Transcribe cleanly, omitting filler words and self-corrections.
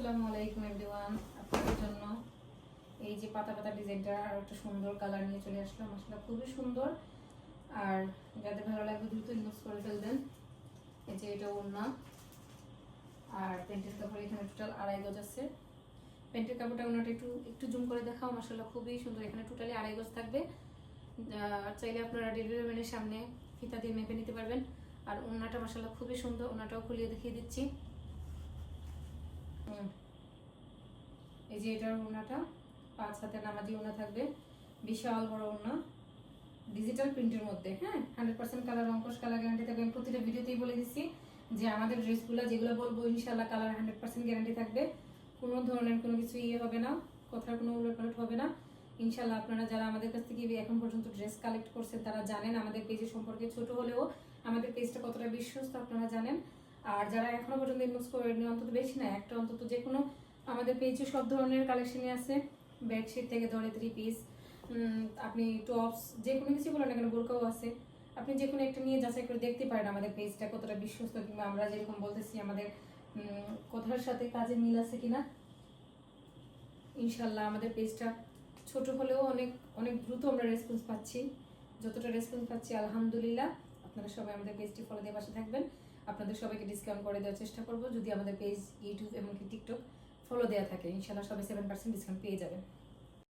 আসসালামু আলাইকুম এভরিওয়ান। আপনাদের জন্য এই যে পাতা পাতা ডিজাইনটা আর একটা সুন্দর কালার নিয়ে চলে আসলাম। আসলে খুবই সুন্দর, আর যাদের ভালো লাগবে দ্রুত ইনবক্স করে ফেলবেন। এই যে এটা ওড়না, আর প্যান্টের কাপড় এখানে টোটাল 2.5 গজ আছে। প্যান্টের কাপড়টা ওনাটা একটু একটু জুম করে দেখাও। মাশাআল্লাহ খুবই সুন্দর, এখানে টোটালি 2.5 গজ থাকবে। আর চাইলে আপনারা ডেলিভারি ম্যানের সামনে ফিতা দিয়ে মেপে নিতে পারবেন। আর ওড়নাটা মাশাআল্লাহ খুবই সুন্দর, ওড়নাটাও খুলিয়ে দেখিয়ে দিচ্ছি। এই যে এটার ওড়নাটা 5 হাতের নামাজি ওড়না থাকবে, বিশাল বড় ওড়না, ডিজিটাল প্রিন্টের মধ্যে। হ্যাঁ, 100% কালার, অঙ্কশ কালার গ্যারান্টি থাকবে। আমি প্রতিটা ভিডিওতেই বলে দিচ্ছি যে আমাদের ড্রেসগুলো যেগুলো বলবো ইনশাআল্লাহ কালার 100% গ্যারান্টি থাকবে। কোনো ধরনের কোনো কিছু হবে না, কথার কোনো উলটপালট হবে না ইনশাআল্লাহ। আপনারা যারা আমাদের কাছ থেকে এখন পর্যন্ত ড্রেস কালেক্ট করছেন তারা জানেন আমাদের পেজের সম্পর্কে। ছোট হলেও আমাদের পেজটা কতটা বিশ্বস্ত আপনারা জানেন। আর যারা এখনো পর্যন্ত ইনবক্স করেনি, অন্তত বেশি না একটা অন্তত যে কোনো, আমাদের পেজে সব ধরনের কালেকশনই আছে। বেডশিট থেকে ধরে 3 পিস, আপনি টপস, যে কোনো কিছু বলেন না কেন, বোরকাও আছে। আপনি যে কোনো একটা নিয়ে যাচাই করে দেখতে পারেন আমাদের পেজটা কতটা বিশ্বস্ত, কিংবা আমরা যেরকম বলতেছি আমাদের কথার সাথে কাজে মিল আছে কিনা। ইনশাল্লাহ আমাদের পেজটা ছোট হলেও অনেক অনেক দ্রুত আমরা রেসপন্স পাচ্ছি। যতটা রেসপন্স পাচ্ছি আলহামদুলিল্লাহ। আপনারা সবাই আমাদের পেজটি ফলো দিয়ে পাশে থাকবেন। আপনাদের সবাইকে ডিসকাউন্ট করে দেওয়ার চেষ্টা করব। যদি আমাদের পেজ, ইউটিউব এমনকি টিকটক ফলো দেওয়া থাকে, ইনশাল্লাহ সবাই 7% ডিসকাউন্ট পেয়ে যাবেন।